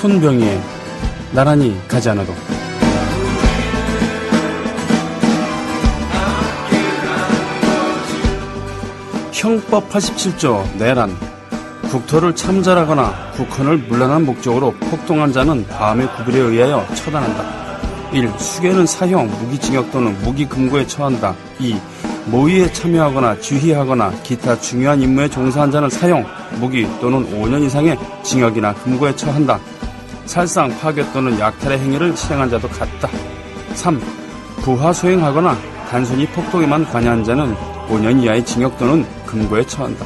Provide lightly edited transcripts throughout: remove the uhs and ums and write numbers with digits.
손병희의 나란히 가지 않아도. 형법 87조 내란. 국토를 참잘하거나 국헌을 문란한 목적으로 폭동한 자는 다음의 구별에 의하여 처단한다. 1. 수괴는 사형, 무기징역 또는 무기금고에 처한다. 2. 모의에 참여하거나 지휘하거나 기타 중요한 임무에 종사한 자는 사형, 무기 또는 5년 이상의 징역이나 금고에 처한다. 살상, 파괴 또는 약탈의 행위를 실행한 자도 같다. 3. 부하 소행하거나 단순히 폭동에만 관여한 자는 5년 이하의 징역 또는 금고에 처한다.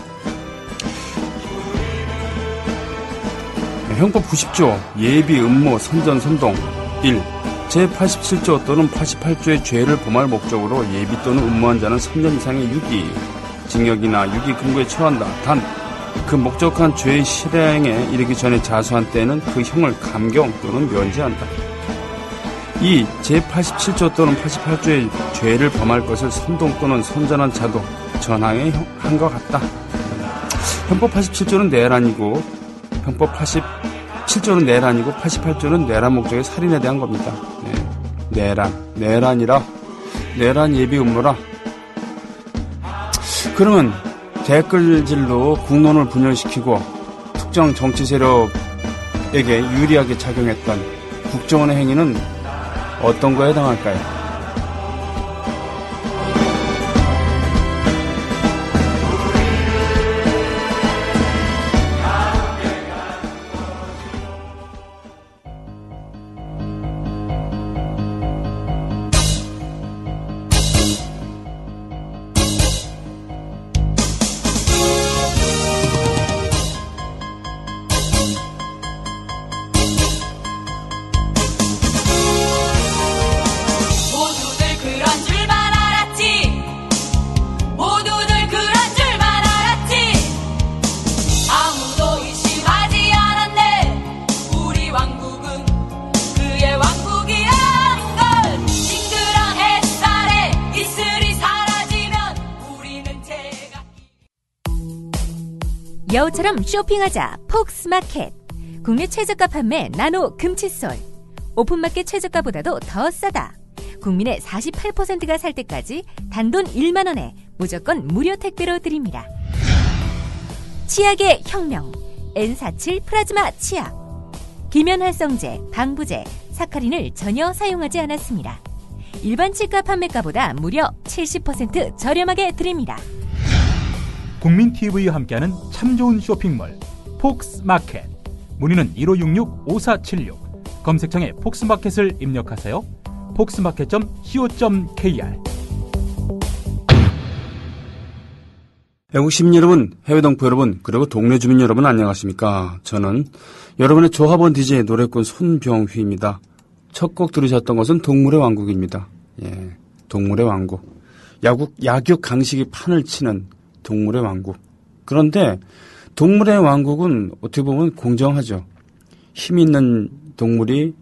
형법 90조 예비, 음모, 선전, 선동. 1. 제87조 또는 88조의 죄를 범할 목적으로 예비 또는 음모한 자는 3년 이상의 유기, 징역이나 유기 금고에 처한다. 단, 그 목적한 죄의 실행에 이르기 전에 자수한 때에는 그 형을 감경 또는 면제한다. 2. 제87조 또는 88조의 죄를 범할 것을 선동 또는 선전한 자도 전항에 한것 같다. 형법 87조는 내란이고 형법 87조는 내란이고 88조는 내란 목적의 살인에 대한 겁니다. 내란이라 내란 예비 음모라. 그러면 댓글질로 국론을 분열시키고 특정 정치 세력에게 유리하게 작용했던 국정원의 행위는 어떤 거에 해당할까요? 여우처럼 쇼핑하자 폭스마켓. 국내 최저가 판매 나노 금칫솔. 오픈마켓 최저가보다도 더 싸다. 국민의 48%가 살 때까지 단돈 1만원에 무조건 무료 택배로 드립니다. 치약의 혁명 N47 플라즈마 치약. 기면활성제, 방부제, 사카린을 전혀 사용하지 않았습니다. 일반 치과 판매가보다 무려 70% 저렴하게 드립니다. 국민TV와 함께하는 참 좋은 쇼핑몰 폭스마켓. 문의는 1566-5476. 검색창에 폭스마켓을 입력하세요. 폭스마켓.co.kr. 애국 시민 여러분, 해외 동포 여러분, 그리고 동네 주민 여러분 안녕하십니까? 저는 여러분의 조합원 DJ 노래꾼 손병휘입니다. 첫 곡 들으셨던 것은 동물의 왕국입니다. 예, 동물의 왕국. 약육 강식이 판을 치는 동물의 왕국. 그런데 동물의 왕국은 어떻게 보면 공정하죠. 힘 있는 동물이,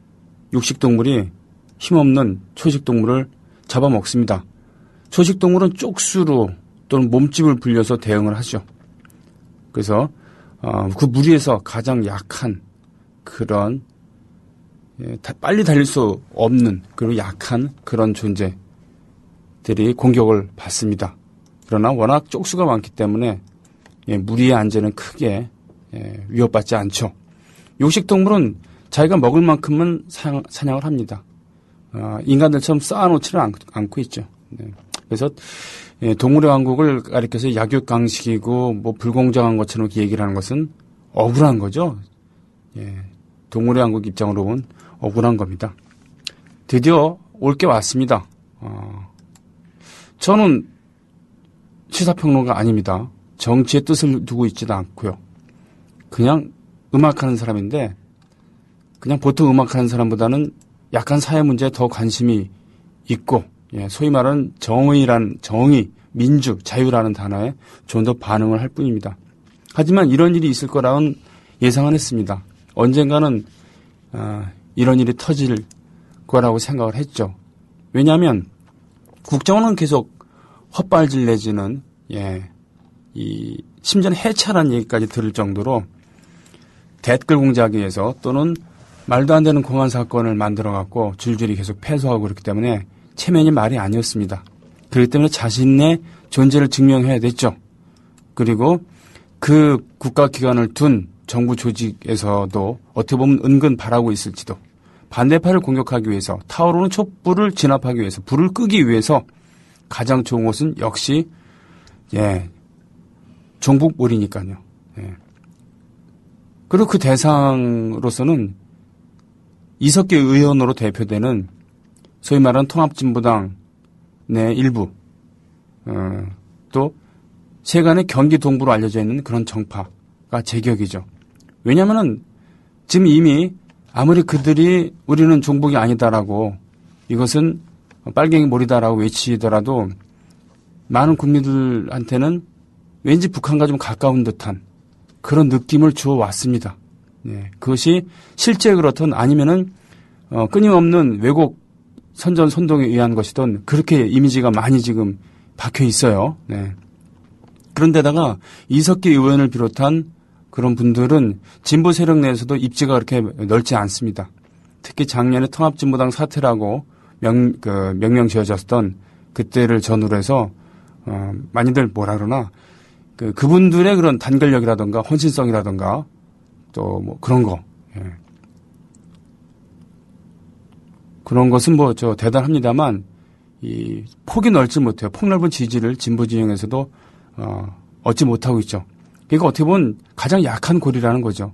육식동물이 힘없는 초식동물을 잡아먹습니다. 초식동물은 쪽수로 또는 몸집을 불려서 대응을 하죠. 그래서 그 무리에서 가장 약한 그런 빨리 달릴 수 없는 그리고 약한 그런 존재들이 공격을 받습니다. 그러나 워낙 쪽수가 많기 때문에 무리의 안전은 크게 위협받지 않죠. 육식동물은 자기가 먹을 만큼은 사냥을 합니다. 인간들처럼 쌓아놓지는 않고 있죠. 그래서 동물의 왕국을 가리켜서 약육강식이고 뭐 불공정한 것처럼 이렇게 얘기를 하는 것은 억울한 거죠. 동물의 왕국 입장으로 보면 억울한 겁니다. 드디어 올 게 왔습니다. 저는 시사평론가 아닙니다. 정치의 뜻을 두고 있지도 않고요. 그냥 음악하는 사람인데 그냥 보통 음악하는 사람보다는 약간 사회 문제에 더 관심이 있고 소위 말하는 정의, 민주, 자유라는 단어에 좀 더 반응을 할 뿐입니다. 하지만 이런 일이 있을 거라고는 예상은 했습니다. 언젠가는 이런 일이 터질 거라고 생각을 했죠. 왜냐하면 국정원은 계속 헛발질 내지는 심지어는 해체하라는 얘기까지 들을 정도로 댓글 공작하기 위해서 또는 말도 안 되는 공안 사건을 만들어갖고 줄줄이 계속 패소하고 그렇기 때문에 체면이 말이 아니었습니다. 그렇기 때문에 자신의 존재를 증명해야 됐죠. 그리고 그 국가기관을 둔 정부 조직에서도 어떻게 보면 은근 바라고 있을지도 반대파를 공격하기 위해서 타오르는 촛불을 진압하기 위해서 불을 끄기 위해서 가장 좋은 곳은 역시 종북몰이니까요. 예. 그리고 그 대상으로서는 이석기 의원으로 대표되는 소위 말하는 통합진보당 내 일부 또 세간의 경기 동부로 알려져 있는 그런 정파가 제격이죠. 왜냐하면은 지금 이미 아무리 그들이 우리는 종북이 아니다라고 이것은 빨갱이 몰이다라고 외치더라도 많은 국민들한테는 왠지 북한과 좀 가까운 듯한 그런 느낌을 주어왔습니다. 네, 그것이 실제 그렇든 아니면은 끊임없는 왜곡 선전 선동에 의한 것이든 그렇게 이미지가 많이 지금 박혀 있어요. 네. 그런데다가 이석기 의원을 비롯한 그런 분들은 진보 세력 내에서도 입지가 그렇게 넓지 않습니다. 특히 작년에 통합진보당 사태라고 명명 지어졌던 그때를 전후로 해서 많이들 뭐라 그러나 그분들의 그런 단결력이라든가 헌신성이라든가 또 뭐 그런 거 그런 것은 뭐 대단합니다만 이 폭이 넓지 못해요. 폭넓은 지지를 진보 진영에서도 얻지 못하고 있죠. 그러니까 어떻게 보면 가장 약한 고리라는 거죠.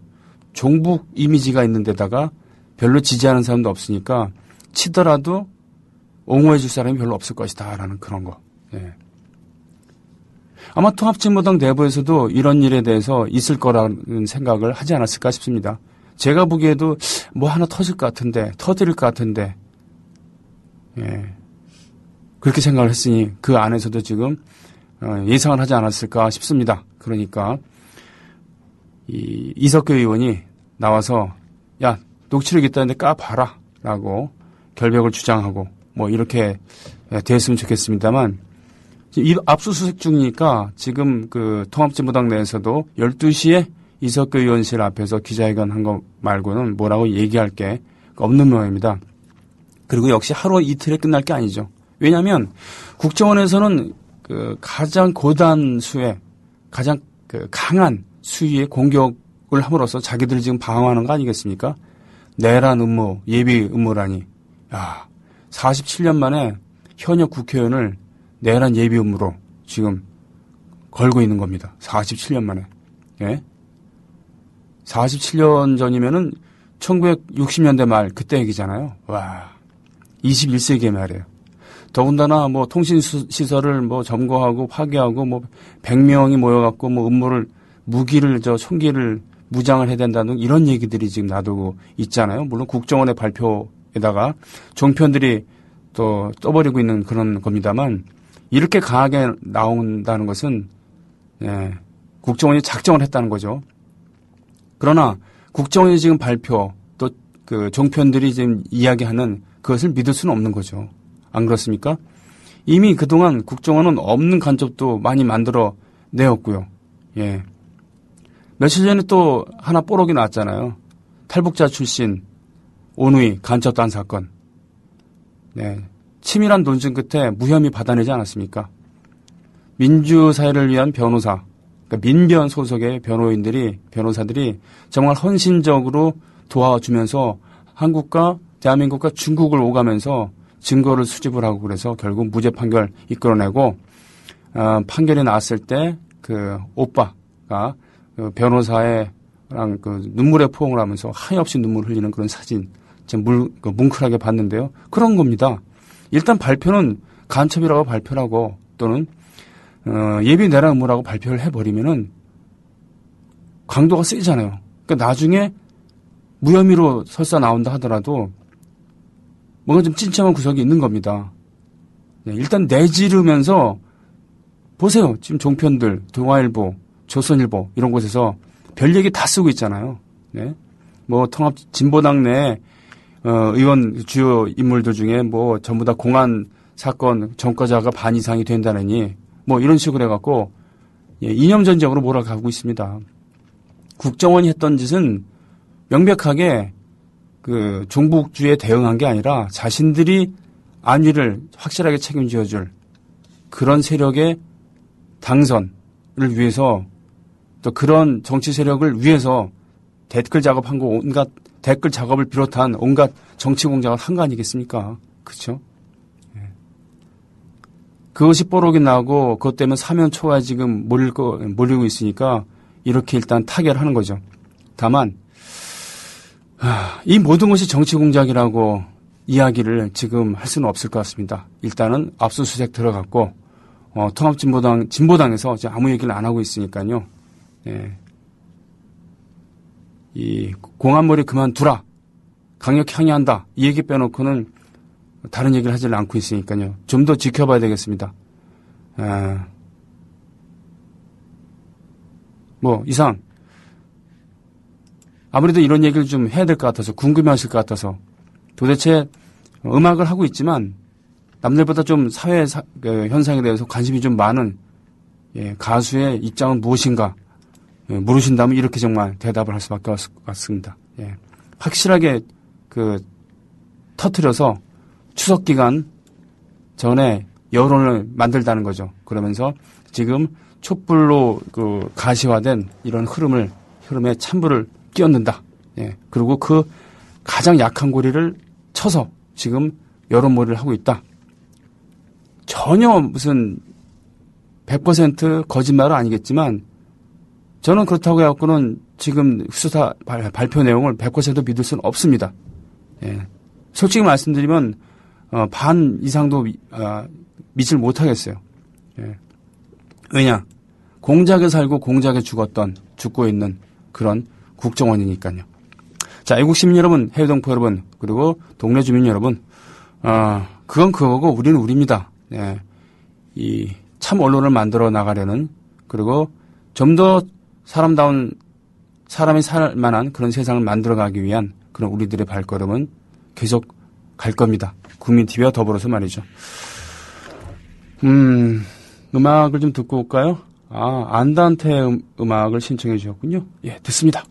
종북 이미지가 있는 데다가 별로 지지하는 사람도 없으니까 치더라도 옹호해 줄 사람이 별로 없을 것이다라는 그런 거. 예. 아마 통합진보당 내부에서도 이런 일에 대해서 있을 거라는 생각을 하지 않았을까 싶습니다. 제가 보기에도 뭐 하나 터질 것 같은데, 터뜨릴 것 같은데, 예. 그렇게 생각을 했으니 그 안에서도 지금 예상을 하지 않았을까 싶습니다. 그러니까 이석규 의원이 나와서 야 녹취록 있다는데 까봐라 라고 결백을 주장하고 뭐 이렇게 됐으면 좋겠습니다만 압수수색 중이니까 지금 그 통합진보당 내에서도 12시에 이석규 의원실 앞에서 기자회견 한 거 말고는 뭐라고 얘기할 게 없는 모양입니다. 그리고 역시 하루 이틀에 끝날 게 아니죠. 왜냐하면 국정원에서는 그 가장 고단 수의 가장 그 강한 수위의 공격을 함으로써 자기들이 지금 방어하는 거 아니겠습니까? 내란 음모, 예비 음모라니. 야, 47년 만에 현역 국회의원을 내란 예비 음모로 지금 걸고 있는 겁니다. 47년 만에. 예? 47년 전이면은 1960년대 말 그때 얘기잖아요. 와, 21세기의 말이에요. 더군다나 뭐 통신시설을 뭐 점거하고 파괴하고 뭐 100명이 모여갖고 뭐 음모를 무기를 총기를 무장을 해야 된다는 이런 얘기들이 지금 놔두고 있잖아요. 물론 국정원의 발표에다가 종편들이 또 떠버리고 있는 그런 겁니다만 이렇게 강하게 나온다는 것은 국정원이 작정을 했다는 거죠. 그러나 국정원이 지금 발표 또 그 종편들이 지금 이야기하는 그것을 믿을 수는 없는 거죠. 안 그렇습니까? 이미 그동안 국정원은 없는 간첩도 많이 만들어 내었고요. 예. 며칠 전에 또 하나 뽀록이 나왔잖아요. 탈북자 출신 온누이 간첩단 사건. 네. 치밀한 논증 끝에 무혐의 받아내지 않았습니까? 민주사회를 위한 변호사, 그러니까 민변 소속의 변호사들이 정말 헌신적으로 도와주면서 한국과 대한민국과 중국을 오가면서 증거를 수집을 하고 그래서 결국 무죄 판결 이끌어내고 판결이 나왔을 때 그 오빠가 그 변호사랑 그 눈물에 포옹을 하면서 하염없이 눈물을 흘리는 그런 사진 뭉클하게 봤는데요. 그런 겁니다. 일단 발표는 간첩이라고 발표를 하고 또는 예비 내란 음모라고 발표를 해버리면은 강도가 세잖아요. 그러니까 나중에 무혐의로 설사 나온다 하더라도 뭔가 좀 찜찜한 구석이 있는 겁니다. 네, 일단 내지르면서 보세요. 지금 종편들, 동아일보, 조선일보 이런 곳에서 별 얘기 다 쓰고 있잖아요. 네. 뭐 통합 진보당 내 의원 주요 인물들 중에 뭐 전부 다 공안 사건 전과자가 반 이상이 된다느니 뭐 이런 식으로 해갖고 이념 전쟁으로 몰아가고 있습니다. 국정원이 했던 짓은 명백하게 그 종북주의에 대응한 게 아니라 자신들이 안위를 확실하게 책임져줄 그런 세력의 당선을 위해서 또 그런 정치 세력을 위해서 댓글 작업한 거 온갖 댓글 작업을 비롯한 온갖 정치 공작을 한 거 아니겠습니까? 그렇죠? 그것이 뽀록이 나고 그것 때문에 사면 초가 지금 몰리고 있으니까 이렇게 일단 타결하는 거죠. 다만 이 모든 것이 정치 공작이라고 이야기를 지금 할 수는 없을 것 같습니다. 일단은 압수수색 들어갔고 진보당에서 이제 아무 얘기를 안 하고 있으니까요. 예. 이 공안머리 그만두라, 강력히 항의한다 이 얘기 빼놓고는 다른 얘기를 하지 않고 있으니까요. 좀 더 지켜봐야 되겠습니다. 뭐 이상 아무래도 이런 얘기를 좀 해야 될 것 같아서 궁금해하실 것 같아서 도대체 음악을 하고 있지만 남들보다 좀 사회 현상에 대해서 관심이 좀 많은 가수의 입장은 무엇인가 물으신다면 이렇게 정말 대답을 할 수밖에 없을 것 같습니다. 확실하게 터트려서 추석 기간 전에 여론을 만들다는 거죠. 그러면서 지금 촛불로 가시화된 이런 흐름에 찬불을 끼얹는다. 그리고 그 가장 약한 고리를 쳐서 지금 여론몰이를 하고 있다. 전혀 무슨 100% 거짓말은 아니겠지만 저는 그렇다고 해갖고는 지금 수사 발표 내용을 100% 믿을 수는 없습니다. 솔직히 말씀드리면 반 이상도 믿질 못하겠어요. 왜냐? 공작에 살고 공작에 죽고 있는 그런 국정원이니까요. 자, 애국 시민 여러분, 해외 동포 여러분, 그리고 동네 주민 여러분, 그건 그거고 우리는 우리입니다. 이 참 언론을 만들어 나가려는 그리고 좀 더 사람이 살 만한 그런 세상을 만들어가기 위한 그런 우리들의 발걸음은 계속 갈 겁니다. 국민TV와 더불어서 말이죠. 음악을 좀 듣고 올까요? 안단테 음악을 신청해 주셨군요. 예, 듣습니다.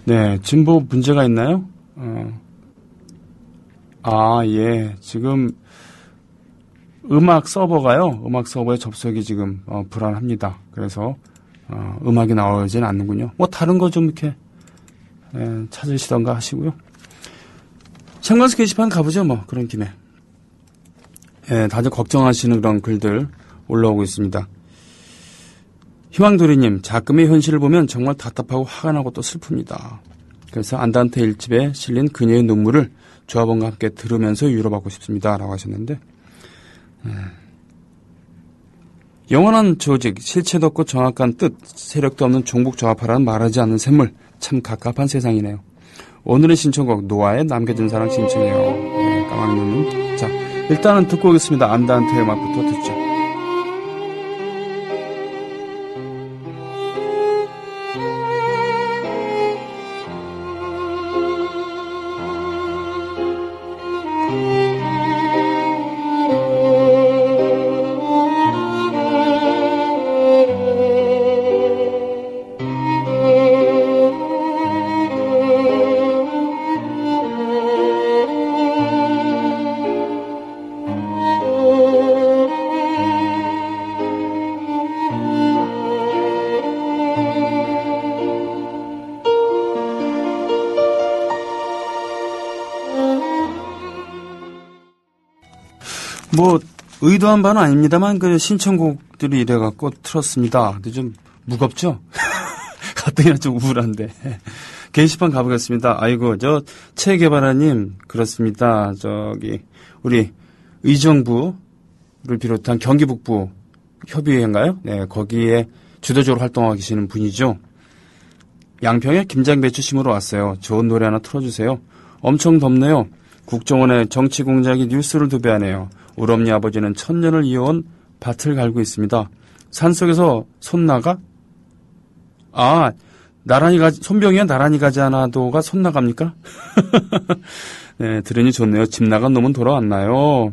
네, 진보 문제가 있나요? 예. 지금 음악 서버의 접속이 지금 불안합니다. 그래서 음악이 나오지는 않는군요. 뭐 다른 거 좀 이렇게 찾으시던가 하시고요. 상관수 게시판 가보죠. 뭐 그런 김에. 다들 걱정하시는 그런 글들 올라오고 있습니다. 희망도리님, 작금의 현실을 보면 정말 답답하고 화가 나고 또 슬픕니다. 그래서 안단테 1집에 실린 그녀의 눈물을 조합원과 함께 들으면서 위로받고 싶습니다. 라고 하셨는데 영원한 조직, 실체도 없고 정확한 뜻, 세력도 없는 종북 조합하라는 말하지 않는 샘물, 참 갑갑한 세상이네요. 오늘의 신청곡 노아의 남겨진 사랑 신청해요. 까망누님. 자, 일단은 듣고 오겠습니다. 안단테 음악부터 듣죠. 뭐 의도한 바는 아닙니다만 그 신청곡들이 이래갖고 틀었습니다. 근데 좀 무겁죠? 가뜩이나 좀 우울한데. 게시판 가보겠습니다. 아이고 최개발아님 그렇습니다. 우리 의정부를 비롯한 경기 북부 협의회인가요? 네, 거기에 주도적으로 활동하고 계시는 분이죠. 양평에 김장배추 심으러 왔어요. 좋은 노래 하나 틀어주세요. 엄청 덥네요. 국정원의 정치 공작이 뉴스를 두 배 하네요. 우리 엄니 아버지는 천년을 이어온 밭을 갈고 있습니다. 산속에서 손나가? 손병이야 나란히 가지 않아도가 손나갑니까? 네, 들으니 좋네요. 집 나간 놈은 돌아왔나요?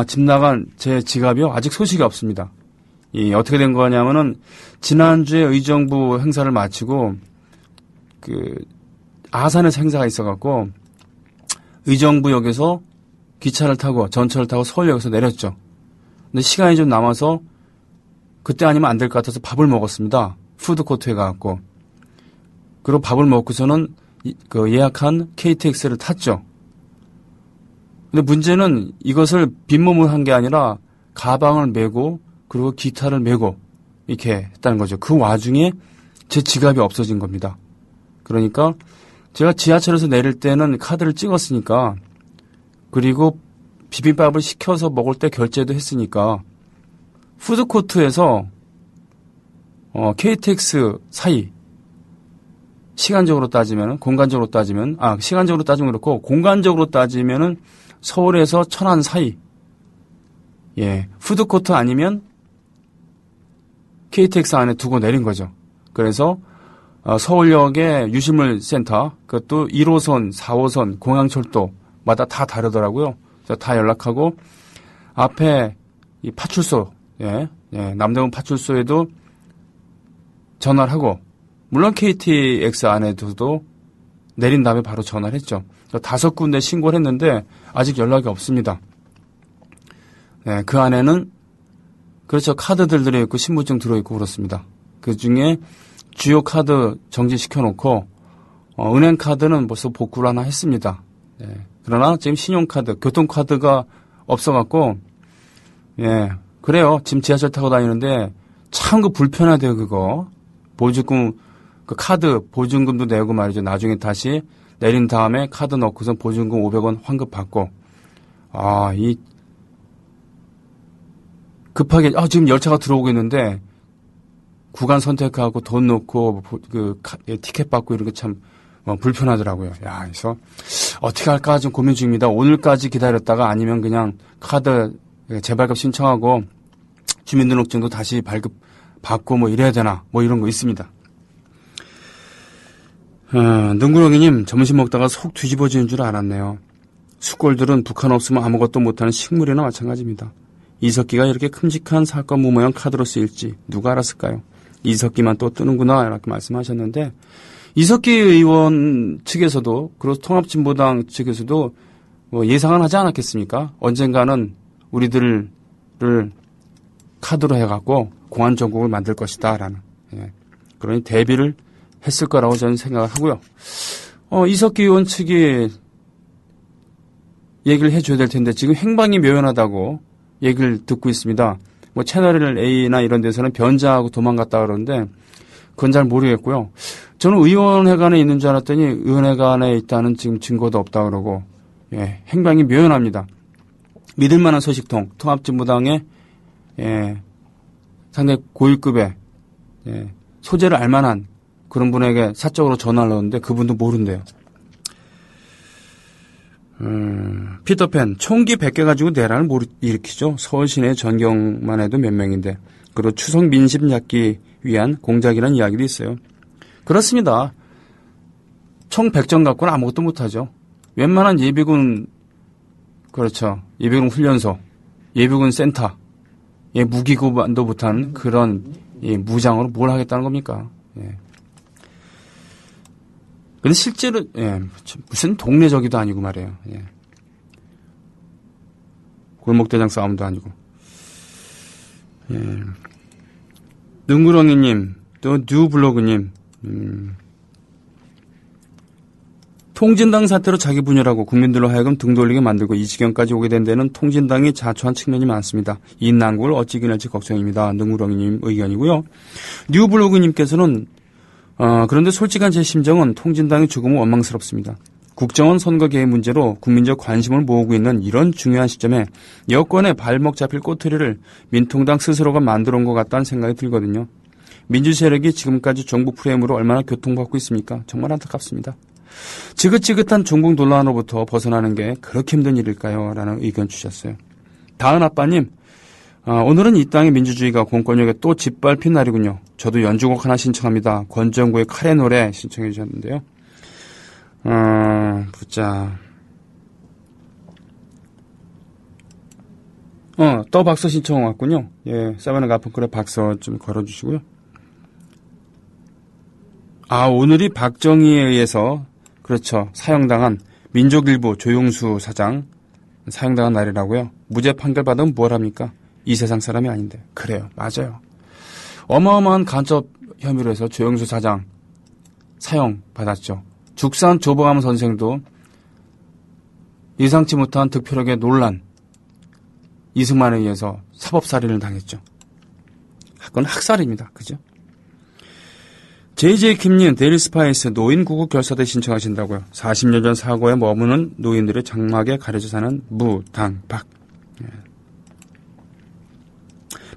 집 나간 제 지갑이요? 아직 소식이 없습니다. 어떻게 된 거냐면은, 지난주에 의정부 행사를 마치고, 아산에서 행사가 있어갖고, 의정부역에서 기차를 타고, 전철을 타고 서울역에서 내렸죠. 근데 시간이 좀 남아서, 그때 아니면 안 될 것 같아서 밥을 먹었습니다. 푸드코트에 가갖고. 그리고 밥을 먹고서는 예약한 KTX를 탔죠. 근데 문제는 이것을 빈몸을 한 게 아니라 가방을 메고 그리고 기타를 메고 이렇게 했다는 거죠. 그 와중에 제 지갑이 없어진 겁니다. 그러니까 제가 지하철에서 내릴 때는 카드를 찍었으니까 그리고 비빔밥을 시켜서 먹을 때 결제도 했으니까 푸드코트에서 KTX 사이 시간적으로 따지면 공간적으로 따지면 시간적으로 따지면 그렇고 공간적으로 따지면은 서울에서 천안 사이 푸드코트 아니면 KTX 안에 두고 내린 거죠. 그래서 서울역의 유실물 센터 그것도 1호선, 4호선, 공항철도마다 다 다르더라고요. 그래서 다 연락하고 앞에 이 파출소 남대문 파출소에도 전화를 하고 물론 KTX 안에도 내린 다음에 바로 전화를 했죠. 5군데 신고를 했는데 아직 연락이 없습니다. 그 안에는 그렇죠. 카드들 들어있고 신분증 들어있고 그렇습니다. 그중에 주요 카드 정지시켜놓고 은행 카드는 벌써 복구를 하나 했습니다. 그러나 지금 신용카드, 교통카드가 없어갖고 그래요. 지금 지하철 타고 다니는데 참 불편하대요. 그거 보증금 카드 보증금도 내고 말이죠. 나중에 다시 내린 다음에 카드 넣고선 보증금 500원 환급 받고 급하게 지금 열차가 들어오고 있는데 구간 선택하고 돈 넣고 티켓 받고 이런 게 참 불편하더라고요. 그래서 어떻게 할까 좀 고민 중입니다. 오늘까지 기다렸다가 아니면 그냥 카드 재발급 신청하고 주민등록증도 다시 발급 받고 이래야 되나 이런 거 있습니다. 능구렁이님 점심 먹다가 속 뒤집어지는 줄 알았네요. 수골들은 북한 없으면 아무것도 못하는 식물이나 마찬가지입니다. 이석기가 이렇게 큼직한 사건 무모한 카드로 쓰일지 누가 알았을까요? 이석기만 또 뜨는구나 이렇게 말씀하셨는데 이석기 의원 측에서도 그리고 통합진보당 측에서도 예상은 하지 않았겠습니까? 언젠가는 우리들을 카드로 해갖고 공안 정국을 만들 것이다 라는 그러니 대비를 했을 거라고 저는 생각을 하고요. 이석기 의원 측이 얘기를 해줘야 될 텐데 지금 행방이 묘연하다고 얘기를 듣고 있습니다. 채널 A나 이런 데서는 변장하고 도망갔다 그러는데 그건 잘 모르겠고요. 저는 의원회관에 있는 줄 알았더니 의원회관에 있다는 지금 증거도 없다 그러고 행방이 묘연합니다. 믿을 만한 소식통 통합진보당의 상당히 고위급의 소재를 알만한 그런 분에게 사적으로 전화를 넣었는데 그분도 모른대요. 피터팬 총기 100개 가지고 내란을 일으키죠. 서울 시내 전경만 해도 몇 명인데 그리고 추석 민심 잡기 위한 공작이라는 이야기도 있어요. 그렇습니다. 총 100정 갖고는 아무것도 못하죠. 웬만한 예비군 그렇죠. 예비군 훈련소, 예비군 센터, 무기고반도 못한 그런 무장으로 뭘 하겠다는 겁니까? 근데 실제로 무슨 동네적이도 아니고 말이에요. 골목대장 싸움도 아니고. 능구렁이님 또 뉴블로그님 통진당 사태로 자기 분열하고 국민들로 하여금 등 돌리게 만들고 이 지경까지 오게 된 데는 통진당이 자초한 측면이 많습니다. 이 난국을 어찌 이겨낼지 걱정입니다. 능구렁이님 의견이고요. 뉴블로그님께서는 그런데 솔직한 제 심정은 통진당의 죽음은 원망스럽습니다. 국정원 선거 개입 문제로 국민적 관심을 모으고 있는 이런 중요한 시점에 여권의 발목 잡힐 꼬투리를 민통당 스스로가 만들어 온 것 같다는 생각이 들거든요. 민주 세력이 지금까지 정부 프레임으로 얼마나 교통받고 있습니까? 정말 안타깝습니다. 지긋지긋한 종북 논란으로부터 벗어나는 게 그렇게 힘든 일일까요? 라는 의견 주셨어요. 다은 아빠님, 오늘은 이 땅의 민주주의가 공권력에 또 짓밟힌 날이군요. 저도 연주곡 하나 신청합니다. 권정구의 카레 노래 신청해 주셨는데요. 보자. 또 박서 신청 왔군요. 예, 사바나 가펑클의 박서 좀 걸어주시고요. 오늘이 박정희에 의해서, 그렇죠, 사형당한 민족일보 조용수 사장 사형당한 날이라고요. 무죄 판결 받으면 뭘 합니까? 이 세상 사람이 아닌데. 그래요. 맞아요. 어마어마한 간첩 혐의로 해서 조용수 사장 사형 받았죠. 죽산 조봉암 선생도 예상치 못한 득표력의 논란, 이승만에 의해서 사법살인을 당했죠. 그건 학살입니다. 그죠? JJ 김님, 데일리 스파이스 노인 구국 결사대 신청하신다고요. 40년 전 사고에 머무는 노인들의 장막에 가려져 사는 무당박. 예.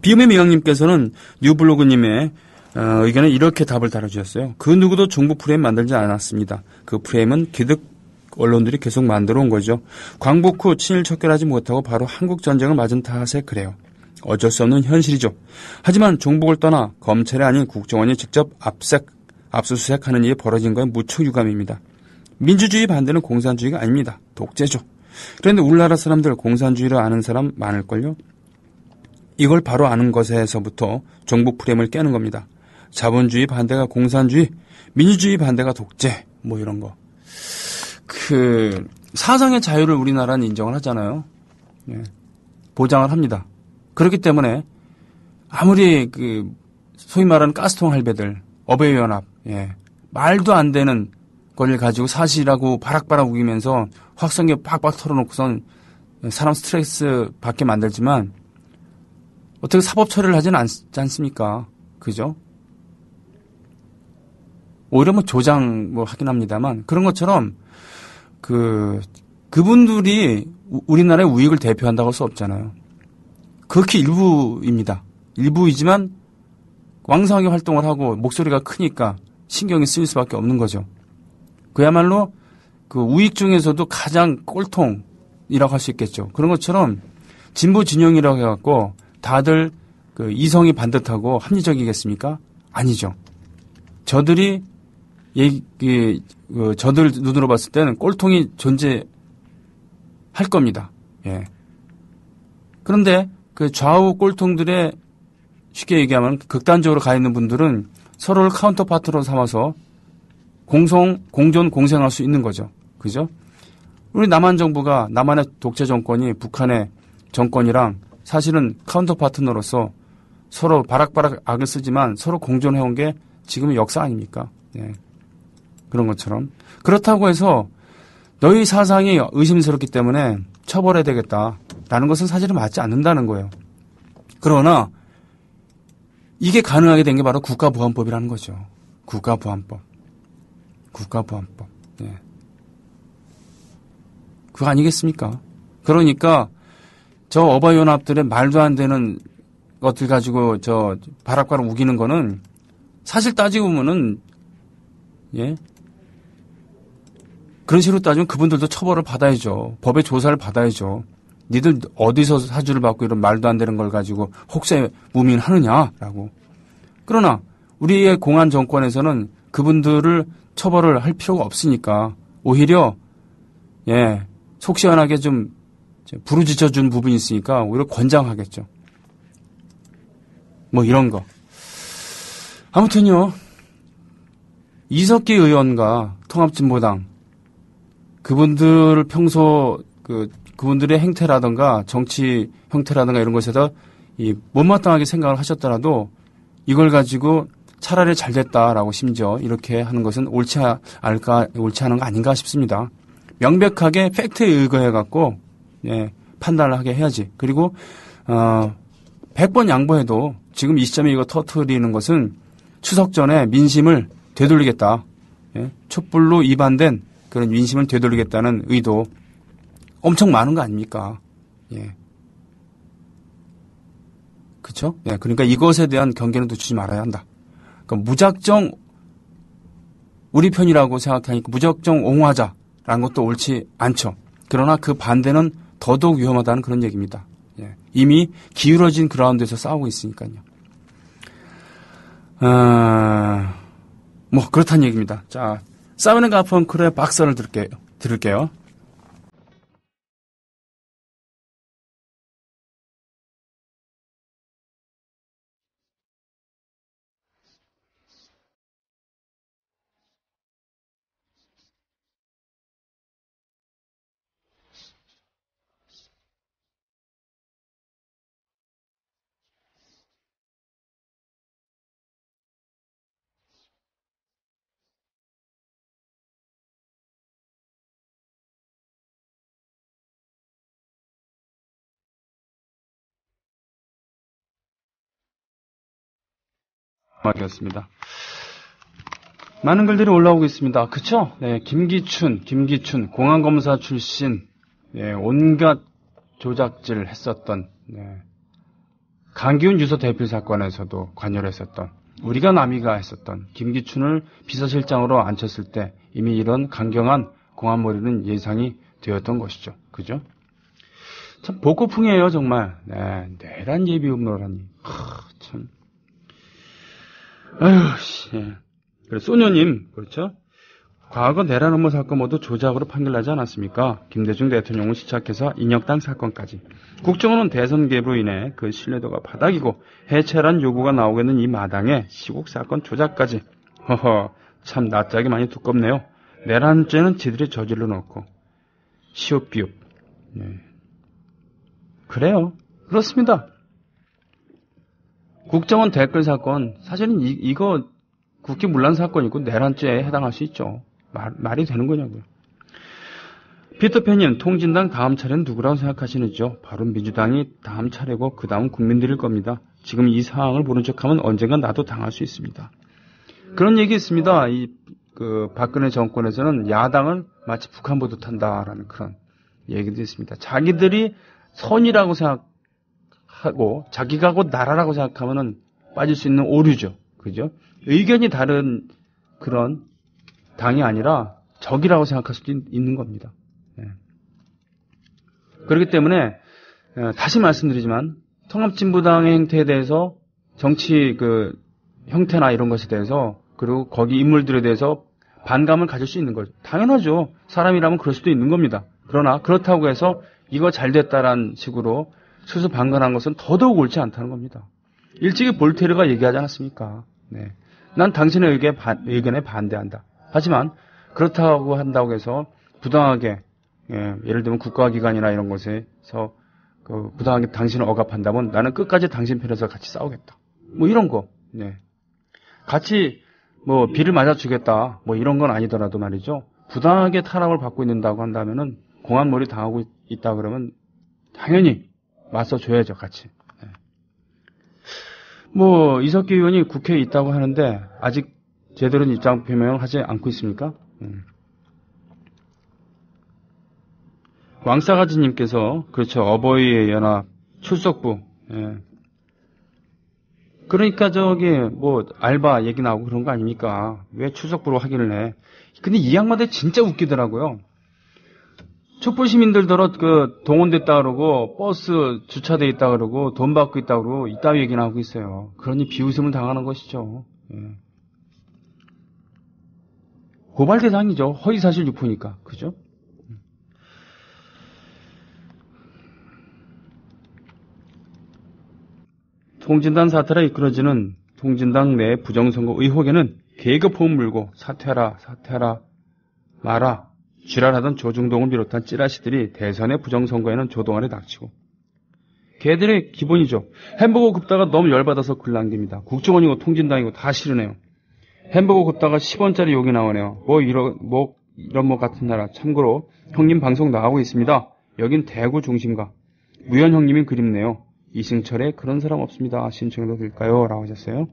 비움의 미강님께서는 뉴블로그님의 의견에 이렇게 답을 달아주셨어요. 그 누구도 종북 프레임 만들지 않았습니다. 그 프레임은 기득 언론들이 계속 만들어 온 거죠. 광복 후 친일 척결하지 못하고 바로 한국전쟁을 맞은 탓에 그래요. 어쩔 수 없는 현실이죠. 하지만 종북을 떠나 검찰이 아닌 국정원이 직접 압수수색하는 일이 벌어진 건 무척 유감입니다. 민주주의 반대는 공산주의가 아닙니다. 독재죠. 그런데 우리나라 사람들 공산주의를 아는 사람 많을걸요? 이걸 바로 아는 것에서부터 종북 프레임을 깨는 겁니다. 자본주의 반대가 공산주의, 민주주의 반대가 독재, 뭐 이런 거. 사상의 자유를 우리나라는 인정을 하잖아요. 예. 보장을 합니다. 그렇기 때문에 아무리 소위 말하는 가스통 할배들, 어베이연합, 예. 말도 안 되는 걸 가지고 사실이라고 바락바락 우기면서 확성기 팍팍 털어놓고선 사람 스트레스 받게 만들지만 어떻게 사법 처리를 하지는 않지 않습니까? 그죠? 오히려 조장 하긴 합니다만 그런 것처럼 그분들이 우리나라의 우익을 대표한다고 할 수 없잖아요. 극히 일부입니다. 일부이지만 왕성하게 활동을 하고 목소리가 크니까 신경이 쓰일 수밖에 없는 거죠. 그야말로 우익 중에서도 가장 꼴통이라고 할 수 있겠죠. 그런 것처럼 진보 진영이라고 해갖고 다들 이성이 반듯하고 합리적이겠습니까? 아니죠. 저들 눈으로 봤을 때는 꼴통이 존재할 겁니다. 예. 그런데 좌우 꼴통들의 쉽게 얘기하면 극단적으로 가 있는 분들은 서로를 카운터파트로 삼아서 공존, 공생할 수 있는 거죠. 그죠? 우리 남한 정부가, 남한의 독재 정권이 북한의 정권이랑 사실은 카운터파트너로서 서로 바락바락 악을 쓰지만 서로 공존해온 게 지금의 역사 아닙니까? 예. 그런 것처럼. 그렇다고 해서 너희 사상이 의심스럽기 때문에 처벌해야 되겠다라는 것은 사실은 맞지 않는다는 거예요. 그러나 이게 가능하게 된 게 바로 국가보안법이라는 거죠. 국가보안법. 예. 그거 아니겠습니까? 그러니까 저 어바이연합들의 말도 안 되는 것들 가지고 바락바락 우기는 거는 사실 따지고 보면은 예. 그런 식으로 따지면 그분들도 처벌을 받아야죠. 법의 조사를 받아야죠. 니들 어디서 사주를 받고 이런 말도 안 되는 걸 가지고 혹세 무민하느냐라고. 그러나 우리의 공안 정권에서는 그분들을 처벌을 할 필요가 없으니까 오히려 예, 속 시원하게 좀 부르짖어 준 부분이 있으니까 오히려 권장하겠죠. 이런 거. 아무튼요. 이석기 의원과 통합진보당 그분들 평소 그분들의 행태라든가 정치 형태라든가 이런 것에서 못마땅하게 생각을 하셨더라도 이걸 가지고 차라리 잘 됐다라고 심지어 이렇게 하는 것은 옳지 않은 거 아닌가 싶습니다. 명백하게 팩트에 의거해 갖고 예, 판단을 하게 해야지. 그리고 100번 양보해도 지금 이 시점에 이거 터뜨리는 것은 추석 전에 민심을 되돌리겠다. 예, 촛불로 이반된 그런 민심을 되돌리겠다는 의도 엄청 많은 거 아닙니까? 예. 그렇죠? 예, 그러니까 이것에 대한 경계는 두지 말아야 한다. 그러니까 무작정 우리 편이라고 생각하니까 무작정 옹호하자라는 것도 옳지 않죠. 그러나 그 반대는 더더욱 위험하다는 그런 얘기입니다. 예. 이미 기울어진 그라운드에서 싸우고 있으니까요. 그렇다는 얘기입니다. 자, 사이먼 가펑클의 박사를 들을게요. 말이었습니다. 많은 글들이 올라오고 있습니다. 그쵸? 네, 김기춘, 공안검사 출신, 네, 온갖 조작질 했었던, 네, 강기훈 유서 대필 사건에서도 관여를 했었던, 우리가 남이가 했었던 김기춘을 비서실장으로 앉혔을 때 이미 이런 강경한 공안몰이는 예상이 되었던 것이죠. 그죠? 참 복고풍이에요, 정말. 네, 내란 예비 음모라니. 참. 아휴, 씨. 그래, 소녀님, 그렇죠? 과거 내란 음모 사건 모두 조작으로 판결나지 않았습니까? 김대중 대통령을 시작해서 인혁당 사건까지. 국정원은 대선 개입으로 인해 그 신뢰도가 바닥이고 해체란 요구가 나오겠는 이 마당에 시국 사건 조작까지. 허허, 참 낯짝이 많이 두껍네요. 내란죄는 지들이 저질러 놓고. 시옷비읍. 네. 그래요. 그렇습니다. 국정원 댓글 사건, 사실은 이거 국기문란 사건이고 내란죄에 해당할 수 있죠. 말이 되는 거냐고요. 피터팬님, 통진당 다음 차례는 누구라고 생각하시는지요? 바로 민주당이 다음 차례고 그 다음 국민들일 겁니다. 지금 이 상황을 모른 척하면 언젠간 나도 당할 수 있습니다. 그런 얘기 있습니다. 박근혜 정권에서는 야당을 마치 북한 보듯 한다라는 그런 얘기도 있습니다. 자기들이 선이라고 생각하고 자기가 곧 나라라고 생각하면은 빠질 수 있는 오류죠. 그죠? 의견이 다른 그런 당이 아니라 적이라고 생각할 수도 있는 겁니다. 네. 그렇기 때문에 다시 말씀드리지만 통합진보당의 행태에 대해서 정치 형태나 이런 것에 대해서 그리고 거기 인물들에 대해서 반감을 가질 수 있는 거죠. 당연하죠. 사람이라면 그럴 수도 있는 겁니다. 그러나 그렇다고 해서 이거 잘 됐다라는 식으로 수수방관한 것은 더더욱 옳지 않다는 겁니다. 일찍이 볼테르가 얘기하지 않았습니까? 네. 난 당신의 의견에 반대한다. 하지만 그렇다고 한다고 해서 부당하게 예를 들면 국가기관이나 이런 곳에서 부당하게 당신을 억압한다면 나는 끝까지 당신 편에서 같이 싸우겠다. 뭐 이런 거. 네. 같이 비를 맞아주겠다. 뭐 이런 건 아니더라도 말이죠. 부당하게 탄압을 받고 있는다고 한다면은 공안몰이 당하고 있다 그러면 당연히 맞서줘야죠, 같이. 네. 이석기 의원이 국회에 있다고 하는데 아직 제대로 입장 표명을 하지 않고 있습니까? 왕싸가지님께서 그렇죠. 어버이의 연합 출석부. 예. 그러니까 알바 얘기 나오고 그런 거 아닙니까? 왜 출석부로 확인을 해? 근데 이 양반들 진짜 웃기더라고요. 촛불 시민들더러 동원됐다 그러고 버스 주차돼 있다 그러고 돈 받고 있다 그러고 이따위 얘기 나오고 있어요. 그러니 비웃음을 당하는 것이죠. 예. 고발 대상이죠. 허위사실 유포니까. 그죠? 통진당 사태라 이끌어지는 통진당 내 부정선거 의혹에는 계급호흡 물고 사퇴하라 마라 지랄하던 조중동을 비롯한 찌라시들이 대선의 부정선거에는 조동아리 닥치고 걔들의 기본이죠. 햄버거 굽다가 너무 열받아서 글 남깁니다. 국정원이고 통진당이고 다 싫으네요. 햄버거 굽다가 10원짜리 욕이 나오네요. 이런 같은 나라. 참고로 형님 방송 나가고 있습니다. 여긴 대구 중심가. 무현 형님이 그립네요. 이승철에 그런 사람 없습니다. 신청해도 될까요? 라고 하셨어요.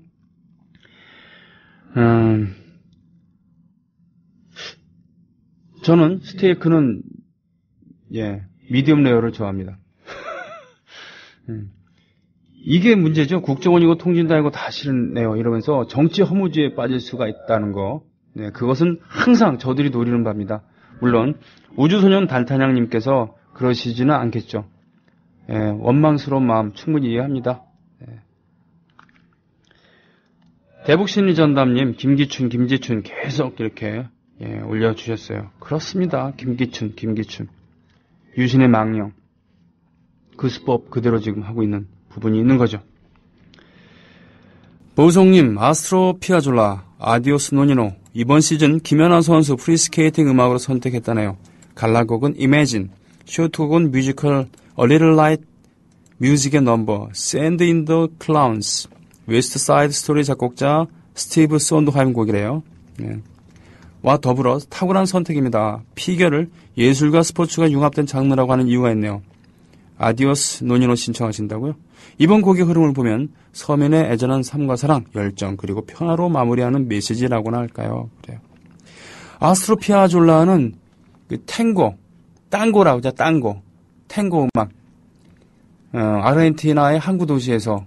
저는 스테이크는 미디엄 레어를 좋아합니다. 이게 문제죠. 국정원이고 통진당이고 다 싫네요. 이러면서 정치 허무주의에 빠질 수가 있다는 거. 네, 그것은 항상 저들이 노리는 바입니다. 물론 우주소년 달타냥님께서 그러시지는 않겠죠. 원망스러운 마음 충분히 이해합니다. 대북심리전담님, 김기춘 계속 이렇게 올려주셨어요. 그렇습니다. 김기춘. 유신의 망령. 그 수법 그대로 지금 하고 있는 부분이 있는 거죠. 보성님, 아스트로 피아졸라, 아디오스 노니노. 이번 시즌 김연아 선수 프리스케이팅 음악으로 선택했다네요. 갈라곡은 Imagine, 쇼트곡은 뮤지컬 A Little Light, 뮤직의 넘버, Sand in the Clowns, 웨스트 사이드 스토리 작곡자 스티브 손드하임 곡이래요. 와 더불어 탁월한 선택입니다. 피겨를 예술과 스포츠가 융합된 장르라고 하는 이유가 있네요. 아디오스 노니노 신청하신다고요? 이번 곡의 흐름을 보면 서민의 애절한 삶과 사랑, 열정 그리고 평화로 마무리하는 메시지라고나 할까요? 그래요. 아스트로 피아졸라는 그 땅고라고 하죠. 탱고 음악. 아르헨티나의 항구 도시에서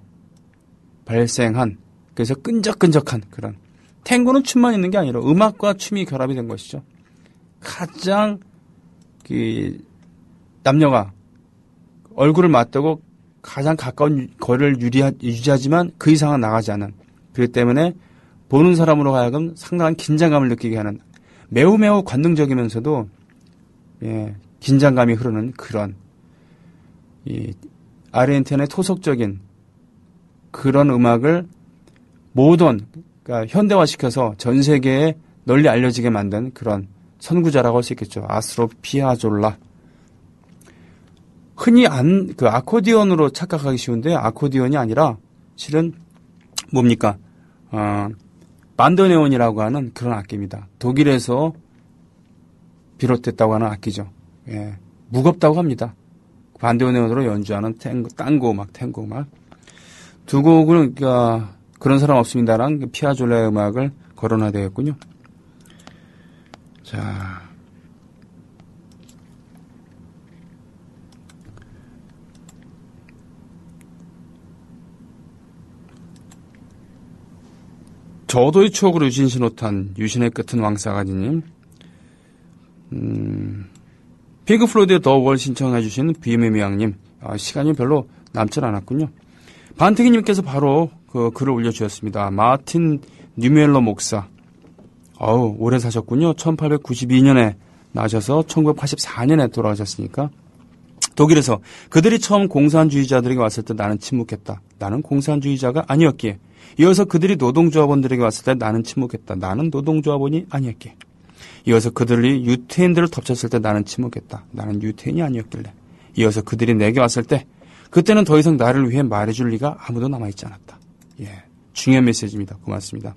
발생한 그래서 끈적끈적한 그런 탱고는 춤만 있는 게 아니라 음악과 춤이 결합이 된 것이죠. 가장 그 남녀가 얼굴을 맞대고 가장 가까운 거리를 유지하지만 그 이상은 나가지 않는 그렇기 때문에 보는 사람으로 하여금 상당한 긴장감을 느끼게 하는 매우 관능적이면서도 긴장감이 흐르는 그런 아르헨티나의 토속적인 그런 음악을 그러니까 현대화시켜서 전 세계에 널리 알려지게 만든 그런 선구자라고 할 수 있겠죠. 아스트로 피아졸라. 흔히 그 아코디언으로 착각하기 쉬운데 아코디언이 아니라 실은 뭡니까? 반도네온이라고 하는 그런 악기입니다. 독일에서 비롯됐다고 하는 악기죠. 예, 무겁다고 합니다. 반도네온으로 연주하는 탱고 음악. 두 곡은 그러니까 그런 사람 없습니다랑 피아졸라의 음악을 거론해야 되겠군요. 자, 저도의 추억으로 유신신호탄 유신의 끝은 왕싸가지님 핑크 플로이드의 더 월 신청해 주신 비미미양님 시간이 별로 남질 않았군요. 반태기님께서 바로 그 글을 올려주셨습니다. 마틴 뉴멜러 목사 오래 사셨군요. 1892년에 나셔서 1984년에 돌아가셨으니까 독일에서 그들이 처음 공산주의자들에게 왔을 때 나는 침묵했다. 나는 공산주의자가 아니었기에 이어서 그들이 노동조합원들에게 왔을 때 나는 침묵했다. 나는 노동조합원이 아니었기에 이어서 그들이 유태인들을 덮쳤을 때 나는 침묵했다. 나는 유태인이 아니었길래 이어서 그들이 내게 왔을 때 그때는 더 이상 나를 위해 말해줄 리가 아무도 남아있지 않았다. 예, 중요한 메시지입니다. 고맙습니다.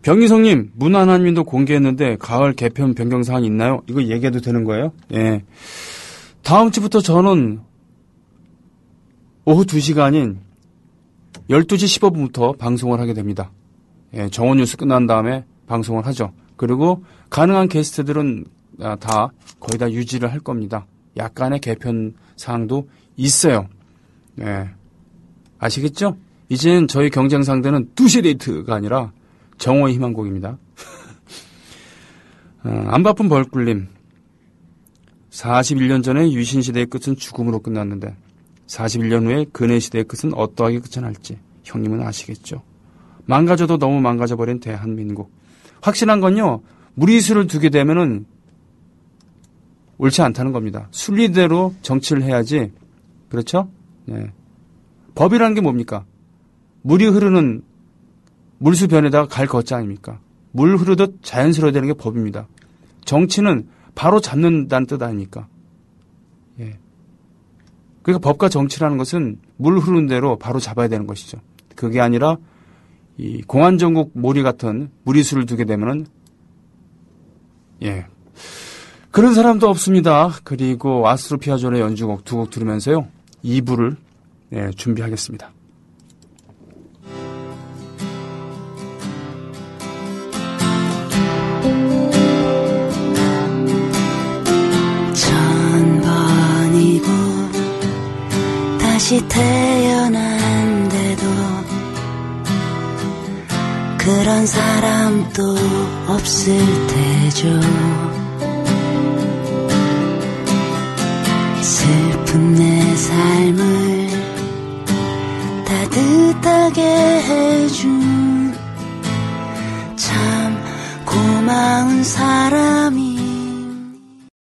병희성님, 문안한민도 공개했는데 가을 개편 변경사항 있나요? 이거 얘기해도 되는 거예요? 예. 다음 주부터 저는 오후 2시간인 12시 15분부터 방송을 하게 됩니다. 예, 정원 뉴스 끝난 다음에 방송을 하죠. 그리고 가능한 게스트들은 다 거의 다 유지를 할 겁니다. 약간의 개편 사항도 있어요. 예. 아시겠죠? 이제는 저희 경쟁 상대는 2시 데이트가 아니라 정오의 희망곡입니다. 안 바쁜 벌꿀님. 41년 전에 유신시대의 끝은 죽음으로 끝났는데 41년 후에 근해시대의 끝은 어떠하게 끝이 날지 형님은 아시겠죠. 망가져도 너무 망가져버린 대한민국. 확실한 건요. 무리수를 두게 되면은 옳지 않다는 겁니다. 순리대로 정치를 해야지. 그렇죠? 네. 법이라는 게 뭡니까? 물이 흐르는 물수변에다가 갈 걷자 아닙니까? 물 흐르듯 자연스러워야 되는 게 법입니다. 정치는 바로 잡는다는 뜻 아닙니까? 예. 그러니까 법과 정치라는 것은 물 흐르는 대로 바로 잡아야 되는 것이죠. 그게 아니라 이 공안정국 몰이 같은 무리수를 두게 되면은 예. 그런 사람도 없습니다. 그리고 아스트로 피아졸라의 연주곡 2곡 들으면서요. 2부를 예, 준비하겠습니다. 다시 태어난데도 그런 사람도 없을 테죠. 슬픈 내 삶을 따뜻하게 해준 참 고마운 사람